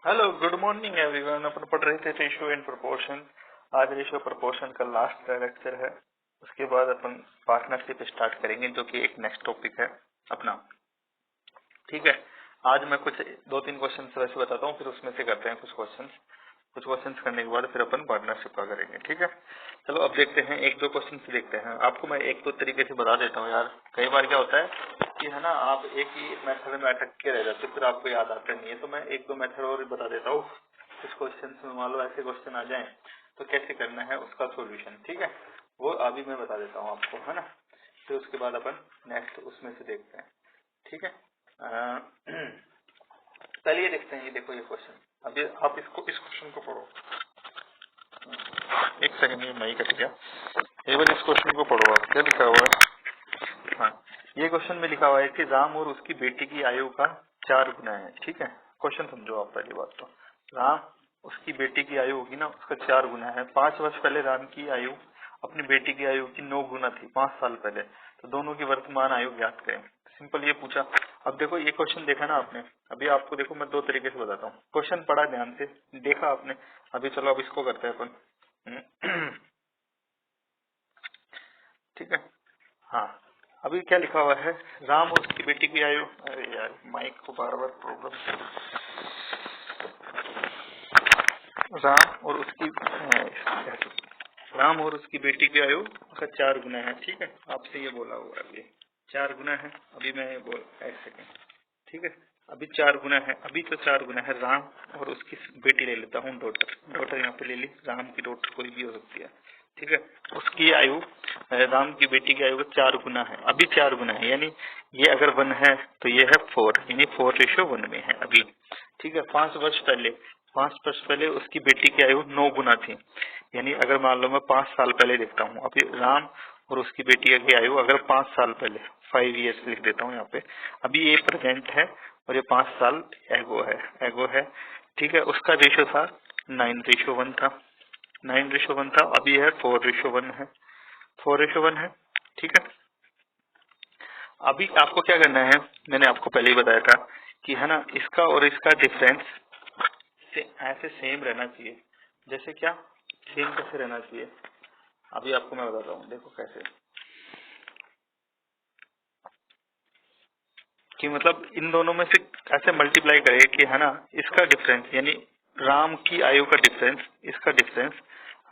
Hello, good morning everyone. अपन पढ़ रहे थे रेशियो एंड प्रोपोर्शन। आज रेशियो प्रोपोर्शन का लास्ट लेक्चर है। उसके बाद अपन पार्टनरशिप स्टार्ट करेंगे, जो कि एक नेक्स्ट टॉपिक है अपना। ठीक है, आज मैं कुछ 2-3 क्वेश्चन वैसे बताता हूँ, फिर उसमें से करते हैं कुछ क्वेश्चंस करने के बाद फिर अपन पार्टनरशिप का करेंगे। ठीक है, चलो अब देखते हैं, 1-2 क्वेश्चन देखते हैं। आपको मैं 1-2 तरीके से बता देता हूँ यार। कई बार क्या होता है कि है ना, आप एक ही मेथड में अटक के रह जाते, फिर आपको याद आता नहीं है। तो मैं 1-2 मेथड और बता देता हूँ। कुछ क्वेश्चन में मान लो ऐसे क्वेश्चन आ जाए तो कैसे करना है उसका सोल्यूशन। ठीक है, वो अभी मैं बता देता हूँ आपको, है ना। फिर उसके बाद अपन नेक्स्ट उसमें से देखते हैं। ठीक है, पहले ये देखते हैं। ये देखो, ये क्वेश्चन अभी आप इस क्वेश्चन को पढ़ो। एक सेकंड, ये मई कट गया। एक बार इस क्वेश्चन को पढ़ो आप, क्या लिखा हुआ है। हाँ, ये क्वेश्चन में लिखा हुआ है कि राम और उसकी बेटी की आयु का 4 गुना है। ठीक है, क्वेश्चन समझो आप। पहली बात तो राम, उसकी बेटी की आयु होगी ना, उसका 4 गुना है। 5 वर्ष पहले राम की आयु अपनी बेटी की आयु की 9 गुना थी, 5 साल पहले। तो दोनों की वर्तमान आयु ज्ञात करें। सिंपल ये पूछा। अब देखो, ये क्वेश्चन देखा ना आपने। अभी आपको देखो, मैं 2 तरीके से बताता हूँ। क्वेश्चन पढ़ा ध्यान से, देखा आपने। अभी चलो अब इसको करते हैं अपन। ठीक है, हाँ। अभी क्या लिखा हुआ है, राम और उसकी बेटी की आयु। अरे यार, माइक को बार बार प्रॉब्लम। राम और उसकी बेटी की आयु का 4 गुना है। ठीक है, आपसे ये बोला हुआ है, ये 4 गुना है। अभी मैं बोल, एक सेकेंड। ठीक है, अभी 4 गुना है। अभी तो 4 गुना है। राम और उसकी बेटी ले लेता हूँ, डॉटर यहाँ पे ले ली। राम की डॉटर कोई भी हो सकती है। ठीक है, उसकी आयु, राम की बेटी की आयु का 4 गुना है। अभी 4 गुना है, यानी ये अगर 1 है तो ये है 4, यानी 4:1 में है अभी। ठीक है, 5 वर्ष पहले उसकी बेटी की आयु 9 गुना थी। यानी अगर मान लो मैं 5 साल पहले देखता हूँ, अभी राम और उसकी बेटी की आयु अगर 5 साल पहले, 5 ईयर्स लिख देता हूँ यहाँ पे। अभी ये प्रेजेंट है और ये 5 साल एगो है। ठीक है, उसका रेशियो था 9:1 था। 9:1 था। अभी है 4:1 है। 4:1 है। ठीक है, अभी आपको क्या करना है, मैंने आपको पहले ही बताया था कि है ना, इसका और इसका डिफरेंस ऐसे सेम रहना चाहिए। जैसे क्या, सेम कैसे रहना चाहिए, अभी आपको मैं बताता हूँ। देखो कैसे, कि मतलब इन दोनों में से ऐसे मल्टीप्लाई करें कि है ना, इसका डिफरेंस यानी राम की आयु का डिफरेंस, इसका डिफरेंस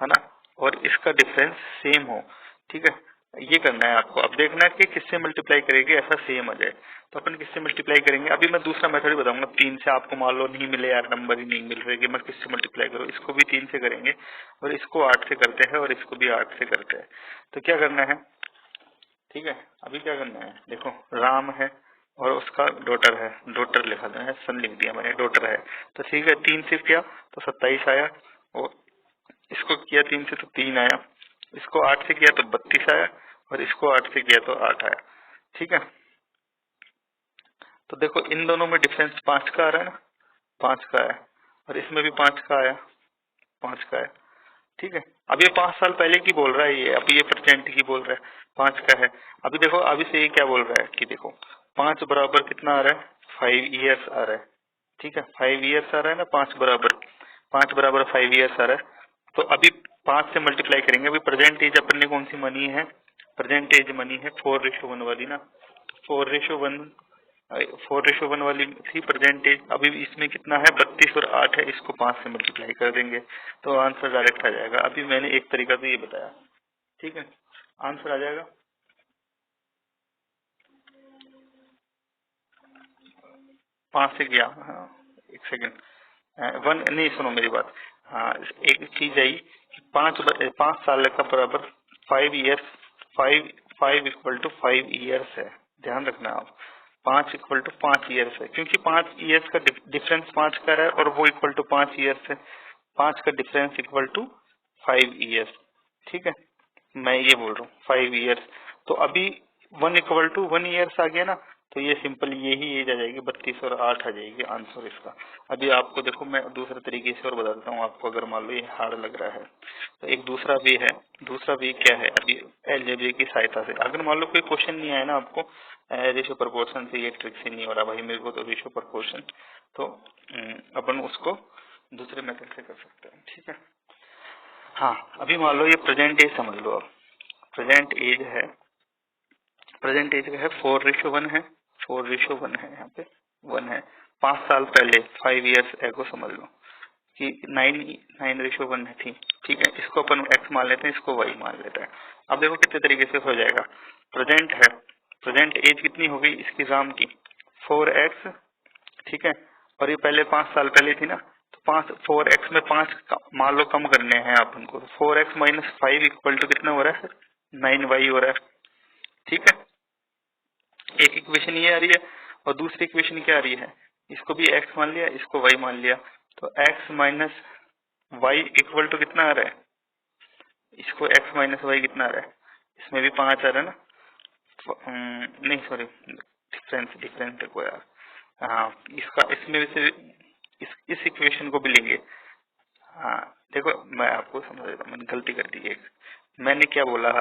है ना, और इसका डिफरेंस सेम हो। ठीक है, ये करना है आपको। अब देखना है कि किससे मल्टीप्लाई करेंगे ऐसा सेम आ जाए। तो अपन किससे मल्टीप्लाई करेंगे, अभी मैं दूसरा मेथड ही बताऊंगा। 3 से आपको मान लो नहीं मिले यार, नंबर ही नहीं मिल रहे कि मैं किससे मल्टीप्लाई करूँ। इसको भी 3 से करेंगे और इसको 8 से करते हैं और इसको भी 8 से करते हैं। तो क्या करना है, ठीक है, अभी क्या करना है, देखो राम है और उसका डॉटर है। डॉटर लिखा है, सन लिख दिया मैंने, डॉटर है। तो ठीक है, 3 से किया तो 27 आया, और इसको किया 3 से तो 3 आया, इसको 8 से किया तो 32 आया, और इसको 8 से किया तो 8 आया। ठीक है, तो देखो इन दोनों में डिफरेंस 5 का आ रहा है ना, 5 का है, और इसमें भी 5 का आया, 5 का है। ठीक है, अब ये 5 साल पहले की बोल रहा है, ये अभी ये प्रेजेंट की बोल रहा है, 5 का है। अभी देखो, अभी से ये क्या बोल रहा है कि देखो 5 बराबर कितना आ रहा है, 5 ईयर्स आ रहा है। ठीक है, 5 ईयर्स आ रहा है ना, 5 बराबर 5 ईयर्स आ रहा है। तो अभी 5 से मल्टीप्लाई करेंगे। अभी प्रेजेंट एज अपन ने कौन सी मनी है, प्रेजेंट एज मनी है 4:1 वाली ना, 4:1, 4:1 वाली थी प्रेजेंट एज। अभी इसमें कितना है, 32 और 8 है, इसको 5 से मल्टीप्लाई कर देंगे तो आंसर डायरेक्ट आ जाएगा। अभी मैंने एक तरीका तो ये बताया। ठीक है, आंसर आ जाएगा। 5 से किया, हाँ, एक सेकेंड। 1 नहीं, सुनो मेरी बात। हाँ, एक चीज आई कि 5 साल का बराबर 5 ईयर्स, 5 5 इक्वल टू 5 ईयर्स है। ध्यान रखना आप, 5 इक्वल टू 5 ईयर्स है, क्योंकि 5 ईयर्स का डिफरेंस 5 का है और वो इक्वल टू 5 ईयर्स है। 5 का डिफरेंस इक्वल टू 5 ईयर्स। ठीक है, मैं ये बोल रहा हूँ 5 ईयर्स। तो अभी 1 इक्वल टू 1 ईयर्स आ गया ना, तो ये सिंपल यही एज आ जाएगी 32 और 8 आ जाएगी आंसर इसका। अभी आपको देखो मैं दूसरे तरीके से और बता देता हूँ आपको, अगर मान लो ये हार्ड लग रहा है तो एक दूसरा वे है। दूसरा वे क्या है, अभी अलजेब्रा की सहायता से अगर मान लो कोई क्वेश्चन नहीं आया ना आपको रेशियो प्रोपोर्शन से, ये ट्रिक से नहीं हो रहा भाई मेरे को तो रेशियो प्रोपोर्शन, तो अपन उसको दूसरे मेथड से कर सकते हैं, ठीक है। हाँ अभी मान लो ये प्रेजेंट एज समझ लो आप, प्रेजेंट एज है, प्रेजेंट एज है 4:1 है, 4:1 है, यहाँ पे 1 है। 5 साल पहले 5 years एगो समझ लो कि 9:1 थी, ठीक है। इसको अपन x मान लेते हैं, इसको y मान लेते हैं। अब देखो कितने तरीके से हो जाएगा। प्रेजेंट है, प्रेजेंट एज कितनी हो गई इसकी राम की 4x, ठीक है। और ये पहले 5 साल पहले थी ना, तो 4x में 5 मान लो कम करने हैं अपन को, 4x माइनस 5 इक्वल टू कितना हो रहा है 9y हो रहा है, ठीक है। एक इक्वेशन ये आ रही है और दूसरी इक्वेशन क्या आ रही है, इसको भी x मान लिया, इसको y मान लिया, तो x minus Y equal to कितना आ रहा है, इसको x माइनस वाई कितना आ रहा है, इसमें भी 5 आ रहा है ना, नहीं सॉरी डिफरेंस देखो यार, हाँ इसका इसमें से इस इक्वेशन को भी लेंगे। हाँ देखो मैं आपको समझ देता हूँ, मैंने गलती कर दी एक, मैंने क्या बोला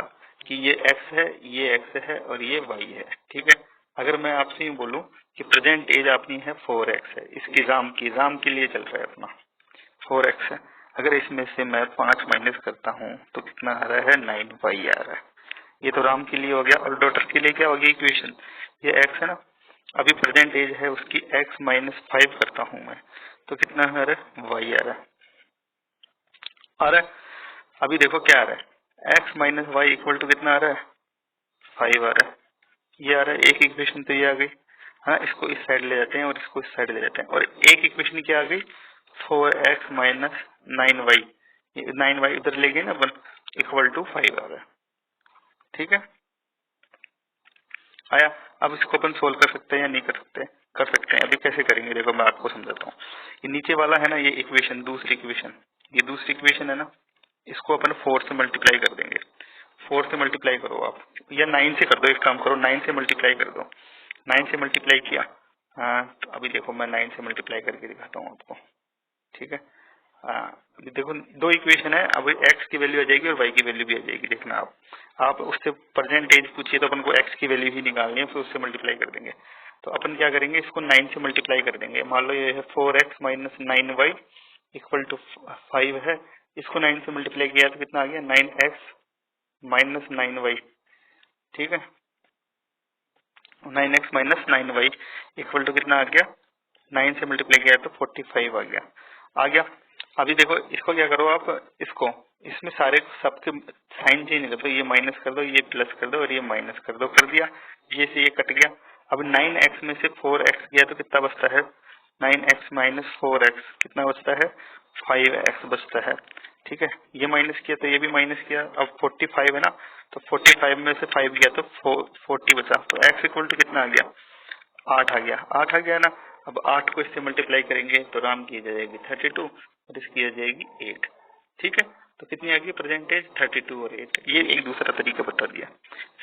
कि ये x है, ये x है और ये y है, ठीक है। अगर मैं आपसे यूँ बोलूँ कि प्रेजेंट एज अपनी है 4x है, इसकी राम के लिए चल रहा है अपना 4x है, अगर इसमें से मैं 5 माइनस करता हूँ तो कितना आ रहा है 9y आ रहा है, ये तो राम के लिए हो गया। और डॉटर के लिए क्या हो गया इक्वेशन, ये x है ना, अभी प्रेजेंट एज है उसकी x माइनस 5 करता हूँ मैं तो कितना आ रहा है y आ रहा है, अभी देखो क्या आ रहा है x minus Y equal to कितना आ रहा है 5 आ रहा है, ये आ रहा है। एक इक्वेशन तो ये आ गई, हाँ इसको इस साइड ले जाते हैं और इसको इस साइड ले जाते हैं, और एक इक्वेशन क्या आ गई 4x माइनस 9y, 9y उधर ले गए ना अपन, इक्वल टू 5 आ रहा है, ठीक है आया। अब इसको अपन सोल्व कर सकते हैं या नहीं कर सकते, कर सकते हैं। अभी कैसे करेंगे देखो मैं आपको समझाता हूँ। ये नीचे वाला है ना ये इक्वेशन, दूसरी इक्वेशन, ये दूसरी इक्वेशन है ना, इसको अपन 4 से मल्टीप्लाई कर देंगे। 4 से मल्टीप्लाई करो आप, या 9 से कर दो, एक काम करो 9 से मल्टीप्लाई कर दो। 9 से मल्टीप्लाई किया, हाँ तो अभी देखो मैं 9 से मल्टीप्लाई करके दिखाता हूँ आपको, ठीक है। हाँ अभी देखो दो इक्वेशन है, अब x की वैल्यू आ जाएगी और y की वैल्यू भी आ जाएगी, देखना आप उससे प्रेजेंट एज पूछिए तो अपन को x की वैल्यू ही निकालनी है, फिर उससे मल्टीप्लाई कर देंगे। तो अपन क्या करेंगे, इसको 9 से मल्टीप्लाई कर देंगे। मान लो ये है 4x minus 9y equal to 5 है, इसको 9 से मल्टीप्लाई किया तो कितना आ गया 9x माइनस 9y, ठीक है। 9x minus 9y equal to कितना आ गया, 9 से मल्टीप्लाई किया तो 45 आ गया। अभी देखो इसको क्या करो आप, इसको इसमें सारे सबके साइन चेंज कर दो, ये माइनस कर दो, ये प्लस कर दो और ये माइनस कर दो, कर दिया, ये से ये कट गया। अब 9x में से 4x गया तो कितना बचता है 9x माइनस 4x कितना बचता है 5x बचता है, ठीक है। ये माइनस किया तो ये भी माइनस किया, अब 45 है ना, तो 45 में से 5 गया तो 40 बचा, तो x इक्वल टू कितना आ गया 8 आ गया, 8 आ गया ना। अब 8 को इससे मल्टीप्लाई करेंगे तो राम की आ जाएगी 32 और इसकी आ जाएगी 8, ठीक है। तो कितनी आ गई प्रेजेंटेज 32 और 8, ये एक दूसरा तरीका बता दिया,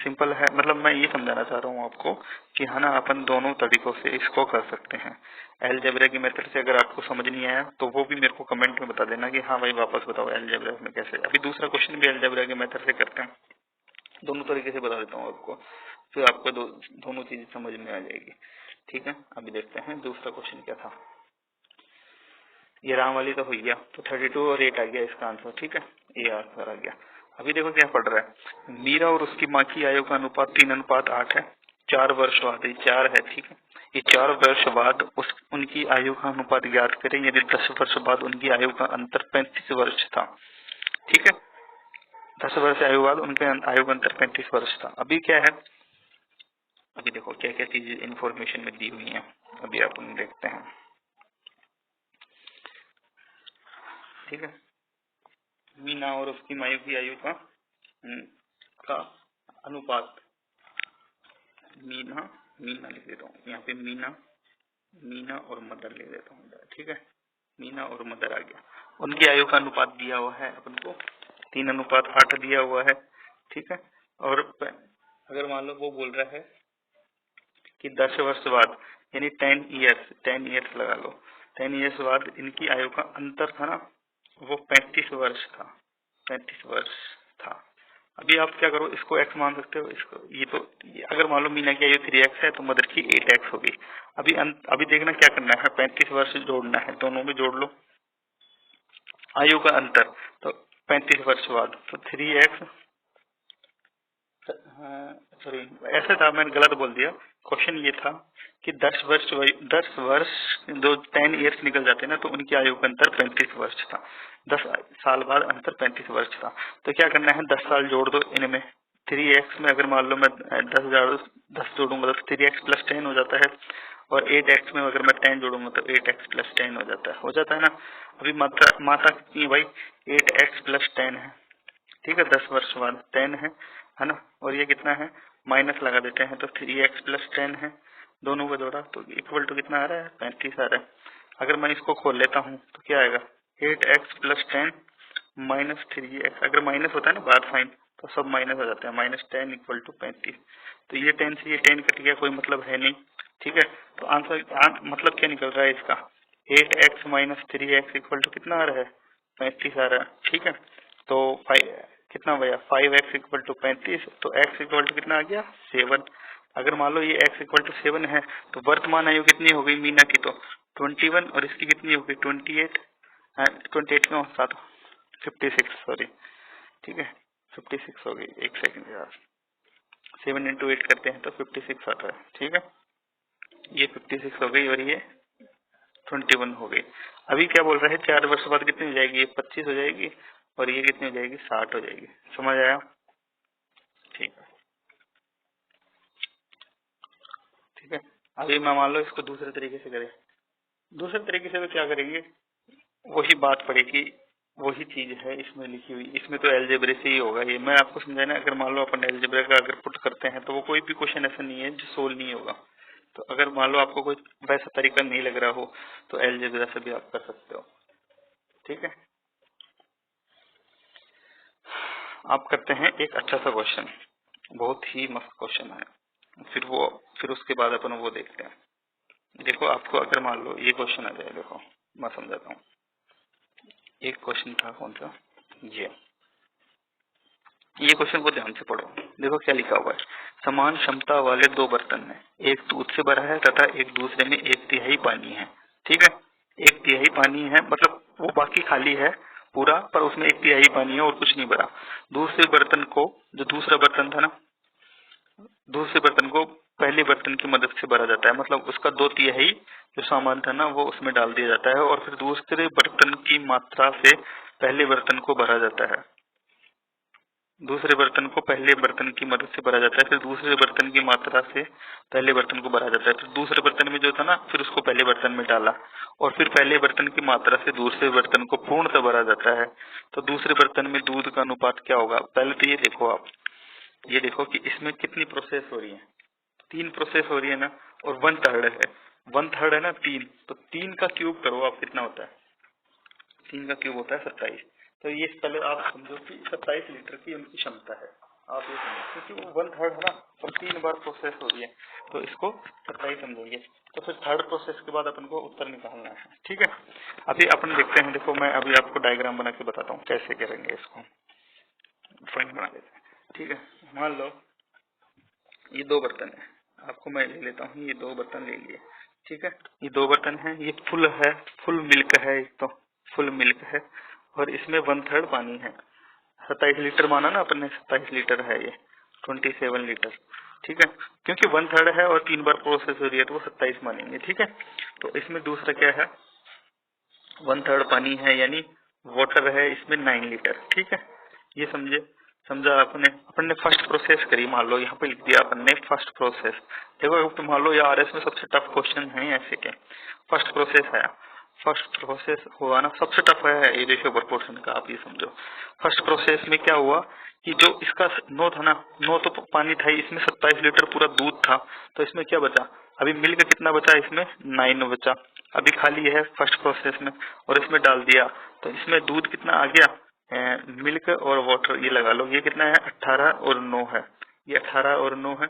सिंपल है। मतलब मैं ये समझाना चाह रहा हूँ आपको कि है ना अपन दोनों तरीकों से इसको कर सकते हैं। अलजेब्रा की मेथड से अगर आपको समझ नहीं आया तो वो भी मेरे को कमेंट में बता देना कि हाँ भाई वापस बताओ अलजेब्रा में कैसे। अभी दूसरा क्वेश्चन भी अलजेब्रा की मेथड से करते हैं, दोनों तरीके से बता देता हूँ आपको, फिर आपको दोनों चीजें समझ में आ जाएगी, ठीक है। अभी देखते हैं दूसरा क्वेश्चन क्या था, ये राम वाली तो हो गया, तो 32 और 8 आ गया इसका आंसर, ठीक है, ये आंसर आ गया। अभी देखो क्या पढ़ रहा है, मीरा और उसकी माँ की आयु का अनुपात 3:8 है, 4 वर्ष बाद, ये 4 है, ठीक है। ये 4 वर्ष बाद उनकी आयु का अनुपात ज्ञात करें यदि 10 वर्ष बाद उनकी आयु का अंतर 35 वर्ष था, ठीक है। 10 वर्ष आयु बाद उनके आयु का अंतर 35 वर्ष था। अभी क्या है, अभी देखो क्या क्या चीजें इन्फॉर्मेशन में दी हुई है, अभी अपन देखते हैं, ठीक है। मीना और उसकी मायू की आयु का अनुपात, मीना मीना लिख देता हूँ यहाँ पे, मीना और मदर लिख देता हूँ, ठीक है। मीना और मदर आ गया, उनकी आयु का अनुपात दिया हुआ है अपन को 3:8 दिया हुआ है, ठीक है। और अगर मान लो वो बोल रहा है कि 10 वर्ष बाद यानी 10 ईयर्स लगा लो, 10 ईयर्स बाद इनकी आयु का अंतर था ना, वो 35 वर्ष था, 35 वर्ष था। अभी आप क्या करो, इसको x मान सकते हो, इसको ये अगर मान लो मीना की आयु 3x है तो मदर की 8x होगी। अभी देखना क्या करना है, 35 वर्ष जोड़ना है, दोनों में जोड़ लो आयु का अंतर, तो 35 वर्ष बाद तो 3x, सॉरी ऐसा था, मैंने गलत बोल दिया। क्वेश्चन ये था कि 10 वर्ष जो 10 ईयर्स निकल जाते हैं ना, तो उनकी आयु का अंतर 35 वर्ष था। 10 साल बाद अंतर 35 वर्ष था। तो क्या करना है, 10 साल जोड़ दो इनमें। 3x में अगर मान लो मैं 10 जोड़ूंगा तो 3x प्लस 10 हो जाता है, और 8x में अगर मैं 10 जोड़ूंगा तो 8x प्लस 10 हो जाता है ना। अभी मात्रा कितनी है भाई, 8x प्लस 10 है, ठीक है। 10 वर्ष बाद 10 है ना, और ये कितना है, माइनस लगा देते हैं तो 3x प्लस 10 है, दोनों को जोड़ा तो इक्वल टू कितना आ रहा है, 35 आ रहा है। अगर मैं इसको खोल लेता हूँ तो क्या आएगा, 8x प्लस 10 माइनस 3x, अगर माइनस होता है ना बार साइन तो सब माइनस हो जाता है, माइनस 10 इक्वल टू 35। तो ये 10 से ये 10 कट गया, कोई मतलब है नहीं, ठीक है। तो आंसर मतलब क्या निकल रहा है इसका, 8x minus 3x equal to कितना आ रहा है, 35 आ रहा है, ठीक है। तो कितना भैया, 5x इक्वल टू 35, तो x इक्वल टू कितना आ गया, 7। अगर मान लो ये x इक्वल टू 7 है तो वर्तमान आयु कितनी हो गई मीना की, तो 21, और इसकी कितनी हो गई 28, 28 क्यों साथ 56, सॉरी, ठीक है 56 हो गई। एक सेकंड यार, 7 इंटू 8 करते हैं तो 56 आता है, ठीक है। ये 56 हो गई और ये 21 हो गई। अभी क्या बोल रहा है, 4 वर्ष बाद कितनी हो जाएगी, ये 25 हो जाएगी, और ये कितनी हो जाएगी, 60 हो जाएगी। समझ आया, ठीक है, ठीक है। अभी मैं मान लो इसको दूसरे तरीके से करें, दूसरे तरीके से तो क्या करेंगे, वही बात पड़ेगी, वही चीज है इसमें लिखी हुई। इसमें तो एलजेब्रे से ही होगा, ये मैं आपको समझाना। अगर मान लो अपन एलजेब्रे का अगर पुट करते हैं तो वो कोई भी क्वेश्चन ऐसा नहीं है जो सोल्व नहीं होगा। तो अगर मान लो आपको कोई वैसा तरीका नहीं लग रहा हो तो एलजेब्रा से भी आप कर सकते हो, ठीक है। आप करते हैं एक अच्छा सा क्वेश्चन, बहुत ही मस्त क्वेश्चन है, फिर उसके बाद अपन वो देखते हैं। देखो आपको अगर मान लो ये क्वेश्चन आ जाए, देखो मैं समझाता हूँ। एक क्वेश्चन था कौन सा, ये क्वेश्चन को ध्यान से पढ़ो। देखो क्या लिखा हुआ है, समान क्षमता वाले दो बर्तन हैं, एक दूध से भरा है तथा एक दूसरे में 1/3 पानी है, ठीक है। 1/3 पानी है मतलब वो बाकी खाली है पूरा, पर उसमें 1/3 पानी है और कुछ नहीं भरा। दूसरे बर्तन को, जो दूसरा बर्तन था ना, दूसरे बर्तन को पहले बर्तन की मदद से भरा जाता है, मतलब उसका 2/3 जो सामान था ना वो उसमें डाल दिया जाता है, और फिर दूसरे बर्तन की मात्रा से पहले बर्तन को भरा जाता है। दूसरे बर्तन को पहले बर्तन की मदद से भरा जाता है, फिर दूसरे बर्तन की मात्रा से पहले बर्तन को भरा जाता है, फिर दूसरे बर्तन में जो था ना फिर उसको पहले बर्तन में डाला, और फिर पहले बर्तन की मात्रा से दूसरे बर्तन को पूर्णतः भरा जाता है। तो दूसरे बर्तन में दूध का अनुपात क्या होगा। पहले तो ये देखो आप, ये देखो कि इसमें कितनी प्रोसेस हो रही है, 3 प्रोसेस हो रही है ना, और 1/3 है, 1/3 है ना 3, तो 3 का क्यूब करो आप, कितना होता है, 3 का क्यूब होता है 27। तो ये पहले आप समझो कि 27 लीटर की उनकी क्षमता है, आप ये समझो क्योंकि वो 1/3 है ना, और 3 बार प्रोसेस हो रही है, तो इसको 27 समझेंगे। तो फिर थर्ड प्रोसेस के बाद अपन को उत्तर निकालना है, ठीक है। अभी अपन देखते हैं, देखो मैं अभी आपको डायग्राम बना के बताता हूँ कैसे करेंगे इसको, ड्राइंग बना देते हैं, ठीक है। मान लो ये 2 बर्तन है, आपको मैं ले लेता हूँ, ये 2 बर्तन ले लिए, ठीक है। ये 2 बर्तन है, ये फुल है, फुल मिल्क है, एक तो फुल मिल्क है, और इसमें 1/3 पानी है। 27 लीटर माना ना अपन ने, 27 लीटर है ये, 27 लीटर, ठीक है। क्योंकि 1/3 है और 3 बार प्रोसेस हो रही है तो वो 27 मानेंगे, ठीक है। तो इसमें दूसरा क्या है, 1/3 पानी है यानी वाटर है इसमें 9 लीटर, ठीक है। ये समझा अपन ने फर्स्ट प्रोसेस करी, मान लो यहाँ पे लिख दिया अपन ने फर्स्ट प्रोसेस। देखो तो मान लो ये आरएस में सबसे टफ क्वेश्चन है ऐसे के, फर्स्ट प्रोसेस है, फर्स्ट प्रोसेस हुआ ना, सबसे टफ है ये रेशियो प्रोपोर्शन का, आप ये समझो। फर्स्ट प्रोसेस में क्या हुआ कि जो इसका 9 था ना, 9 तो पानी था, इसमें 27 लीटर पूरा दूध था, तो इसमें क्या बचा, अभी मिल्क कितना बचा, इसमें 9 बचा, अभी खाली है फर्स्ट प्रोसेस में, और इसमें डाल दिया तो इसमें दूध कितना आ गया, मिल्क और वाटर ये लगा लो, ये कितना है 18 और 9 है, ये 18 और 9 है,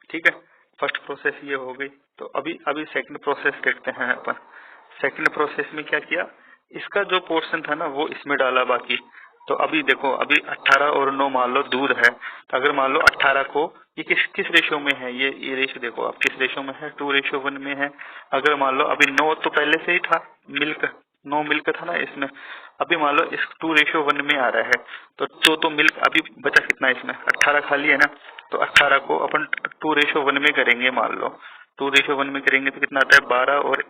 ठीक है। फर्स्ट प्रोसेस ये हो गई। तो अभी अभी सेकंड प्रोसेस देखते हैं अपन। सेकंड प्रोसेस में क्या किया, इसका जो पोर्शन था ना वो इसमें डाला बाकी। तो अभी देखो, अभी 18 और 9 मान लो दूध है, तो अगर मान लो 18 को, ये किस किस रेशियो में है, ये रेशियो देखो आप किस रेशियो में है, 2:1 में है। अगर मान लो अभी 9 तो पहले से ही था, मिल्क 9 मिल्क था ना इसमें, अभी मान लो इस 2:1 में आ रहा है, तो मिल्क अभी बचा कितना इसमें, 18 खाली है ना, तो 18 को अपन 2:1 में करेंगे, मान लो 2:1 में करेंगे तो कितना आता है, 12 और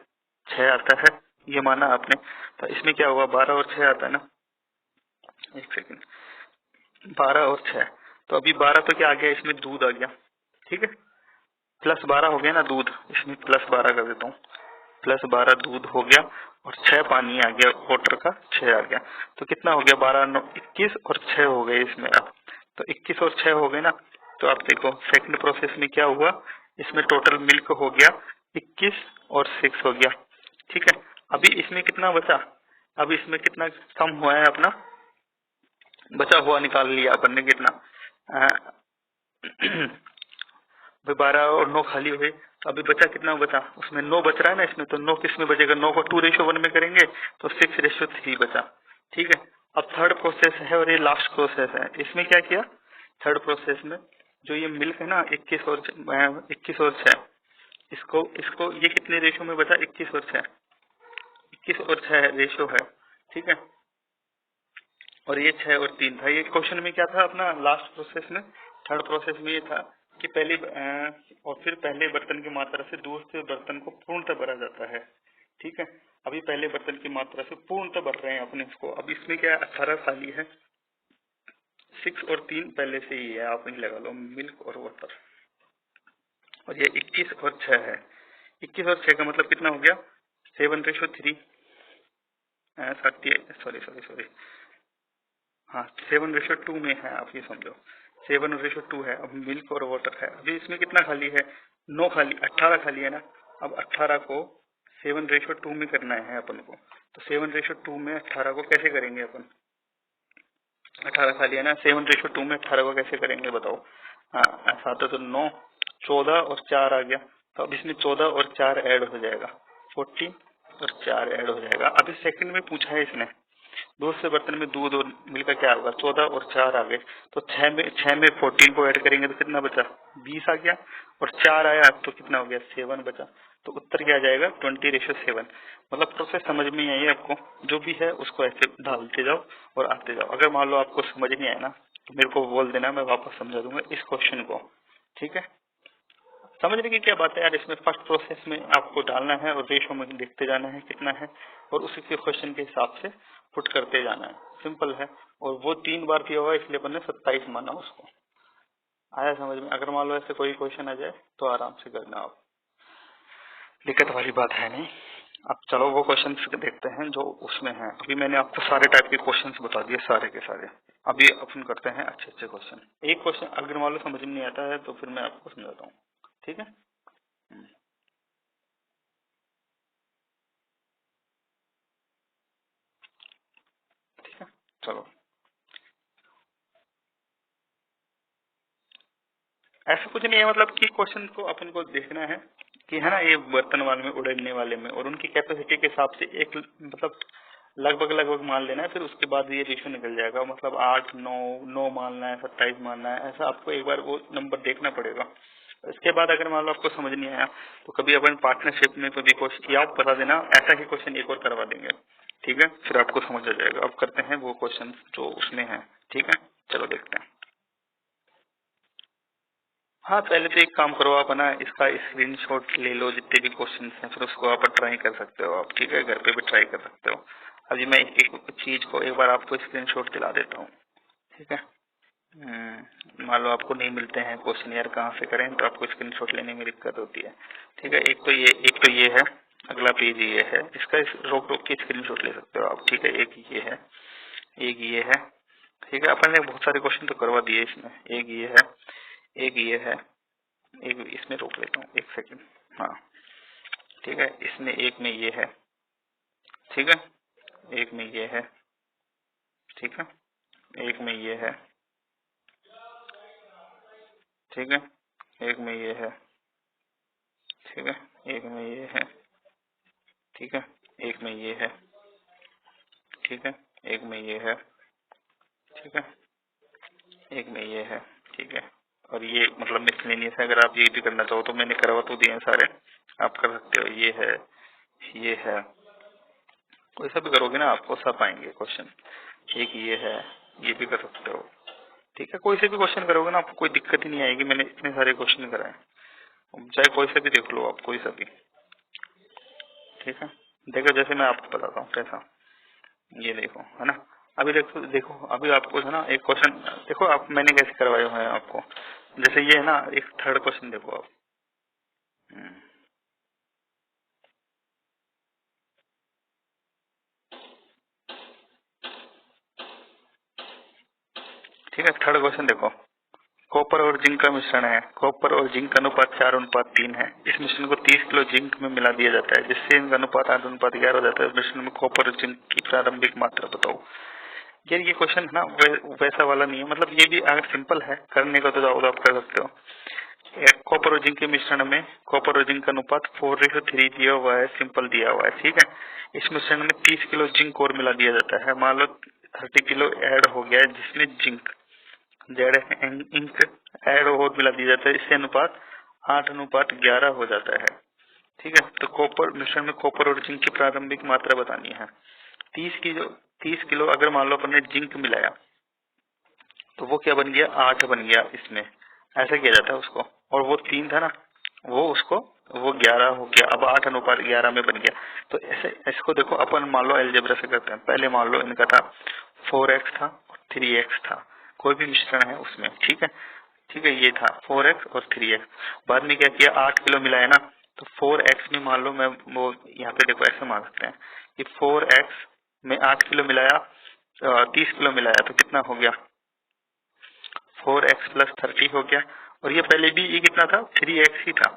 6 आता है, ये माना आपने। तो इसमें क्या हुआ, 12 और 6 आता है ना, एक सेकंड, 12 और 6, तो अभी 12 तो क्या आ गया इसमें, दूध आ गया, ठीक है, +12 हो गया ना दूध, इसमें +12 कर देता हूँ, +12 दूध हो गया, और 6 पानी आ गया, वाटर का 6 आ गया, तो कितना हो गया, 12 9 21 और 6 हो गए इसमें अब। तो 21 और 6 हो गए ना, तो आप देखो सेकंड प्रोसेस में क्या हुआ, इसमें टोटल मिल्क हो गया 21 और 6 हो गया, ठीक है। अभी इसमें कितना बचा, अब इसमें कितना कम हुआ है अपना, बचा हुआ निकाल लिया अपन ने कितना, भाई 12 और 9 खाली हुए, तो अभी बचा कितना बचा, उसमें 9 बच रहा है ना इसमें, तो 9 किस में बचेगा, 9 को 2:1 में करेंगे तो 6:3 बचा, ठीक है। अब थर्ड प्रोसेस है और ये लास्ट प्रोसेस है, इसमें क्या किया, थर्ड प्रोसेस में जो ये मिल्क है ना 21 और 6, इसको इसको ये कितने रेशियो में बचा, 21 और 6, 21 और 6 रेशियो है, ठीक है। और ये 6 और 3 था, ये क्वेश्चन में क्या था अपना लास्ट प्रोसेस में, थर्ड प्रोसेस में ये था कि पहले और फिर पहले बर्तन की मात्रा से दूसरे बर्तन को पूर्णतः भरा जाता है, ठीक है। अभी पहले बर्तन की मात्रा से पूर्णतः भर रहे हैं अपने इसको, अब इसमें क्या है, 18 खाली है, 6 और 3 पहले से ही है, आप नहीं लगा लो, मिल्क और वाटर, और ये 21 और 6 है, 21 और 6 का मतलब कितना हो गया, 7:3, सॉरी सॉरी सॉरी, हाँ 7:2 में है, आप ये समझो 7:2 है। अब मिल्क और वाटर है, अभी इसमें कितना खाली है, 9 खाली, 18 खाली है ना, अब 18 को 7:2 में करना है अपन को, तो 7:2 में 18 को कैसे करेंगे अपन, 18 खाली है ना, 7:2 में 18 को कैसे करेंगे बताओ, हाँ ऐसा आता तो 9 14 और 4 आ गया, तो अब इसमें 14 और 4 ऐड हो जाएगा, 14 और 4 ऐड हो जाएगा। अभी सेकंड में पूछा है इसने, दूसरे बर्तन में दूध और मिल्क क्या होगा, 14 और 4 आ गए, तो 6 में 14 को ऐड करेंगे तो कितना बचा, 20 आ गया, और 4 आया तो कितना हो गया, 7 बचा, तो उत्तर क्या आ जाएगा, 20:7। मतलब प्रोसेस समझ में नहीं आई आपको, जो भी है उसको ऐसे डालते जाओ और आते जाओ। अगर मान लो आपको समझ नहीं आया ना तो मेरे को बोल देना, मैं वापस समझा दूंगा इस क्वेश्चन को, ठीक है। समझने की क्या बात है यार, इसमें फर्स्ट प्रोसेस में आपको डालना है और रेशो में देखते जाना है कितना है, और उसी के क्वेश्चन के हिसाब से पुट करते जाना है, सिंपल है। और वो 3 बार किया हुआ इसलिए अपन ने 27 माना उसको। आया समझ में, अगर मान लो ऐसे कोई क्वेश्चन आ जाए तो आराम से करना आप, दिक्कत वाली बात है नहीं। अब चलो वो क्वेश्चन देखते हैं जो उसमें है। अभी मैंने आपको सारे टाइप के क्वेश्चन बता दिए, सारे के सारे। अभी अपन करते हैं अच्छे अच्छे क्वेश्चन। एक क्वेश्चन अगर मान लो समझ में नहीं आता है तो फिर मैं आपको समझाता हूँ, ठीक है। ठीक है, चलो ऐसा कुछ नहीं है, मतलब कि क्वेश्चन को अपन को देखना है कि है ना, ये बर्तन वाले में, उड़ने वाले में, और उनकी कैपेसिटी के हिसाब से एक मतलब लगभग लगभग मान लेना है, फिर उसके बाद ये रेशियो निकल जाएगा। मतलब 8 9 9 मानना है, 27 मानना है, ऐसा आपको एक बार वो नंबर देखना पड़ेगा। इसके बाद अगर मान लो आपको समझ नहीं आया तो कभी अपन पार्टनरशिप में कभी क्वेश्चन या आप बता देना, ऐसा ही क्वेश्चन एक और करवा देंगे, ठीक है, फिर आपको समझ आ जाएगा। अब करते हैं वो क्वेश्चन जो उसमें है, ठीक है, चलो देखते हैं। हाँ पहले तो एक काम करो आप, है ना, इसका स्क्रीनशॉट ले लो जितने भी क्वेश्चन हैं, फिर उसको आप ट्राई कर सकते हो आप, ठीक है, घर पे भी ट्राई कर सकते हो। अभी मैं एक एक चीज को एक बार आपको स्क्रीनशॉट दिला देता हूँ, ठीक है। मान लो आपको नहीं मिलते हैं क्वेश्चन, यार कहाँ से करें, तो आपको स्क्रीनशॉट लेने में दिक्कत होती है, ठीक है। एक तो ये है, अगला पेज ये है, इसका रोक रोक के स्क्रीनशॉट ले सकते हो आप, ठीक है। एक ये है, एक ये है, ठीक है। अपन ने बहुत सारे क्वेश्चन तो करवा दिए इसमें, एक ये है, एक ये है, एक इसमें रोक लेता हूँ, एक सेकंड, हाँ ठीक है। इसमें एक में ये है, ठीक है, एक में ये है, ठीक है, एक में ये है, ठीक है, एक में ये है, ठीक है, एक में ये है, ठीक है, एक में ये है, ठीक है, एक में ये है, ठीक है, एक में ये है, ठीक है, और ये मतलब मिसलेनियस है। अगर आप ये भी करना चाहो तो मैंने करवा तो दिए हैं सारे, आप कर सकते हो। ये है, ये है, कोई सा भी करोगे ना आपको सब आएंगे क्वेश्चन। एक ये है, ये भी कर सकते हो, ठीक है। कोई से भी क्वेश्चन करोगे ना आपको कोई दिक्कत ही नहीं आएगी। मैंने इतने सारे क्वेश्चन कराए, चाहे कोई सा भी देख लो आप, कोई सा भी, ठीक है। देखो जैसे मैं आपको बताता हूँ कैसा, ये देखो है ना। अभी देखो देखो अभी आपको है ना एक क्वेश्चन देखो आप मैंने कैसे करवाए हुए हैं आपको। जैसे ये है ना, एक थर्ड क्वेश्चन देखो आप। हम्म, ठीक है, थर्ड क्वेश्चन देखो। कॉपर और जिंक का मिश्रण है, कॉपर और जिंक का अनुपात 4:3 है। इस मिश्रण को 30 किलो जिंक में मिला दिया जाता है, जिससे इनका अनुपात 8:11 हो जाता है। मिश्रण में कॉपर और जिंक की प्रारंभिक मात्रा बताओ। यार ये क्वेश्चन है ना वैसा वाला नहीं है, मतलब ये भी अगर सिंपल है करने का तो जाओ तो आप कर सकते हो। कॉपर और जिंक के मिश्रण में कॉपर और जिंक का अनुपात 4:3 दिया हुआ है, सिंपल दिया हुआ है, ठीक है। इस मिश्रण में 30 किलो जिंक और मिला दिया जाता है। मान लो 30 किलो ऐड हो गया है, जिसमें जिंक जेड इंक ऐड और मिला दिया जाता है। इससे अनुपात 8:11 हो जाता है, ठीक है। तो कॉपर मिश्रण में कॉपर और जिंक की प्रारंभिक मात्रा बतानी है। 30 किलो अगर मान लो अपन ने जिंक मिलाया तो वो क्या बन गया, 8 बन गया इसमें, ऐसा किया जाता है उसको। और वो 3 था ना, वो उसको वो 11 हो गया, अब 8:11 में बन गया। तो ऐसे इसको देखो अपन मान लो एल्जेब्रा से करते हैं। पहले मान लो इनका था 4x था और 3x था, कोई भी मिश्रण है उसमें, ठीक है, ठीक है। ये था 4x और 3x। बाद में क्या किया, 8 किलो मिलाया ना, तो 4x में मान लो मैं वो यहाँ पे देखो ऐसे मान सकते हैं कि 4x में 8 किलो मिलाया, 30 किलो मिलाया, तो कितना हो गया, 4x+30 हो गया। और ये पहले भी ये कितना था, 3x ही था।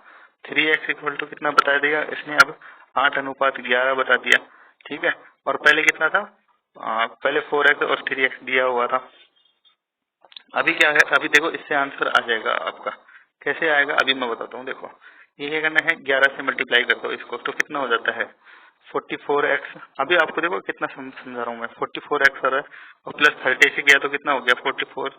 3x इक्वल टू कितना बता देगा इसने, अब 8:11 बता दिया, ठीक है। और पहले कितना था, पहले 4x और 3x दिया हुआ था। अभी क्या है, अभी देखो इससे आंसर आ जाएगा आपका। कैसे आएगा अभी मैं बताता हूँ। देखो ये क्या करना है, 11 से मल्टीप्लाई कर दो इसको, तो कितना हो जाता है 44x। अभी आपको देखो कितना समझा रहा हूँ मैं, 44x आ रहा है और +30 से किया तो कितना हो गया 44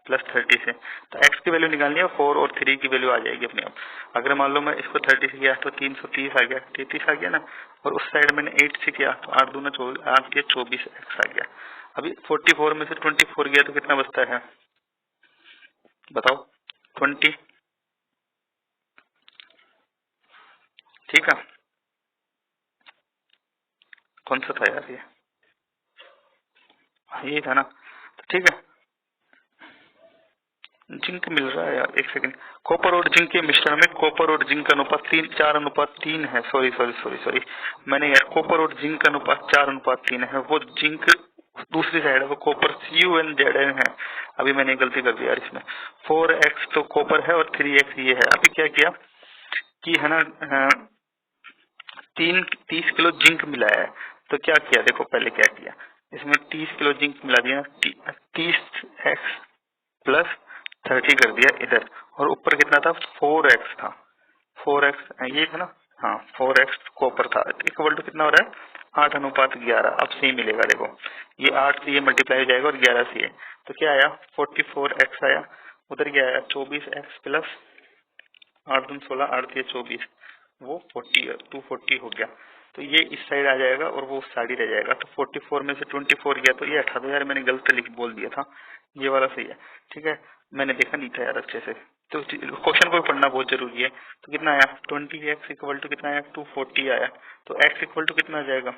+30 से। तो x की वैल्यू निकालनी है, 4 और 3 की वैल्यू आ जाएगी अपने आप। अगर मान लो मैं इसको 30 से किया तो 330 आ गया, 33 आ गया ना। और उस साइड मैंने 8 से किया तो 8 दूना 24x आ गया। अभी 44 में से 24 गया तो कितना बचता है बताओ, 20, ठीक है। कौन सा था यार ये, यही था ना, तो ठीक है। जिंक मिल रहा है यार, एक सेकंड। कॉपर और जिंक के मिश्रण में कॉपर और जिंक का अनुपात 4:3 है। सॉरी सॉरी सॉरी सॉरी, मैंने यार कॉपर और जिंक का अनुपात 4:3 है। वो जिंक दूसरी साइड है, वो कॉपर CuNZn है। अभी मैंने गलती कर दी यार इसमें। 4x तो कॉपर है और 3x ये है। अभी क्या किया कि है ना, 30 किलो जिंक मिलाया है। तो क्या किया देखो, पहले क्या किया, इसमें 30 किलो जिंक मिला दिया, 30x+30 कर दिया इधर। और ऊपर कितना था, 4x था, 4x ये था ना, हाँ 4x कॉपर था। इक्वल टू कितना हो रहा है, 8:11। अब सही मिलेगा देखो, ये 8 से ये मल्टीप्लाई हो जाएगा और 11 से ये, तो क्या आया 44x आया। उधर क्या आया 24x प्लस 8×2 = 16, 8×3 = 24, वो 240 हो गया। तो ये इस साइड आ जाएगा और वो उस साइड ही रह जाएगा। तो 44 में से 24 गया तो ये 18। यार मैंने गलत लिख बोल दिया था, ये वाला सही है, ठीक है। मैंने देखा नहीं था यार अच्छे से, तो क्वेश्चन को पढ़ना बहुत जरूरी है। तो कितना आया 20x इक्वल टू कितना आया 240 आया। तो x इक्वल टू कितना आ जाएगा,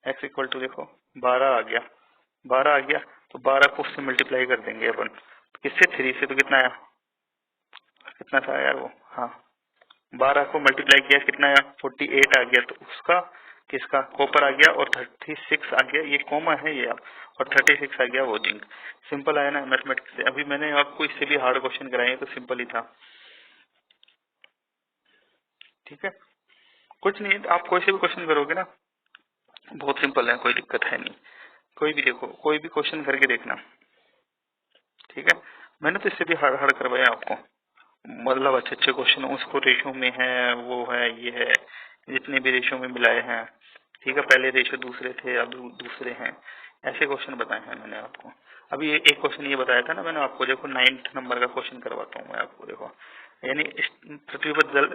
x इक्वल टू देखो 12 आ गया, 12 आ गया। तो 12 को उससे मल्टीप्लाई कर देंगे अपन, किससे 3 से, तो कितना आया, कितना था यार वो, हाँ 12 को मल्टीप्लाई किया कितना आया 48 आ गया। तो उसका किसका कॉपर आ गया और 36 आ गया, ये कॉमा है ये आप, और 36 आ गया वो जिंक। सिंपल आया ना मैथमेटिक्स से। अभी मैंने आपको इससे भी हार्ड क्वेश्चन कराए तो सिंपल ही था, ठीक है। कुछ नहीं, आप कोई से भी क्वेश्चन करोगे ना बहुत सिंपल है, कोई दिक्कत है नहीं। कोई भी देखो, कोई भी क्वेश्चन करके देखना, ठीक है। मैंने तो इससे भी हार्ड हार्ड करवाया आपको, मतलब अच्छे अच्छे क्वेश्चन उसको रेशो में है, वो है, ये है, जितने भी रेशो में मिलाए हैं, ठीक है, पहले रेशो दूसरे थे अब दूसरे हैं, ऐसे क्वेश्चन बताए हैं मैंने आपको। अभी एक क्वेश्चन ये बताया था ना मैंने आपको, देखो 9th नंबर का क्वेश्चन करवाता हूँ मैं आपको, देखो यानी पृथ्वी पर जल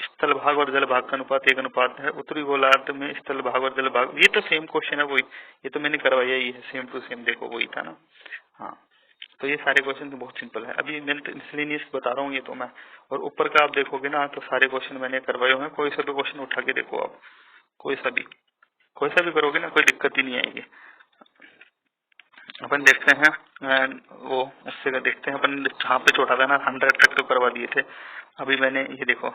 स्थल भाग और जल भाग का अनुपात 1 अनुपात है, उत्तरी गोलार्ध में स्थल भाग और जल भाग, ये तो सेम क्वेश्चन है वही, ये तो मैंने करवाया ही है, सेम टू सेम, देखो वही था ना। हाँ, तो ये सारे क्वेश्चन तो बहुत सिंपल है, अभी मैं तो इसलिए बता रहा हूँ ये तो मैं। और ऊपर का आप देखोगे ना तो सारे क्वेश्चन मैंने करवाए हुए हैं, कोई सा भी क्वेश्चन उठा के देखो आप, कोई सा भी करोगे ना कोई दिक्कत ही नहीं आएगी। अपन देखते हैं वो उससे का देखते हैं अपन, जहाँ पे छोटा था ना 100 तक तो करवा दिए थे। अभी मैंने ये देखो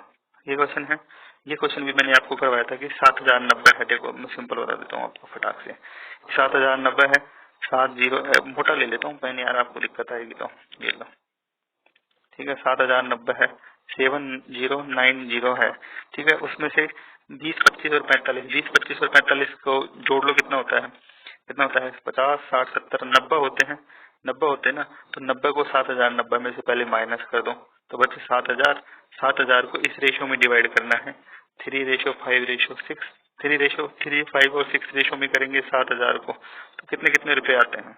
ये क्वेश्चन है, ये क्वेश्चन भी मैंने आपको करवाया था कि 7090 है। देखो मैं सिंपल बता देता हूँ आपको फटाक से, 7090 है, 70 मोटा ले लेता हूँ पेन यार, आपको दिक्कत आएगी तो ये लो, ठीक है, 7090 है, 7090 है, ठीक है। उसमें से 20, 25 और 45, 20, 25 और 45 को जोड़ लो, कितना होता है, कितना होता है, 50, 60, 70, 90 होते हैं, 90 होते हैं ना। तो 90 को 7090 में से पहले माइनस कर दो तो बचे 7000। 7000 को इस रेशो में डिवाइड करना है, 3:5:6, 3:5 और 6 रेशो में करेंगे 7000 को, तो कितने कितने रुपए आते हैं।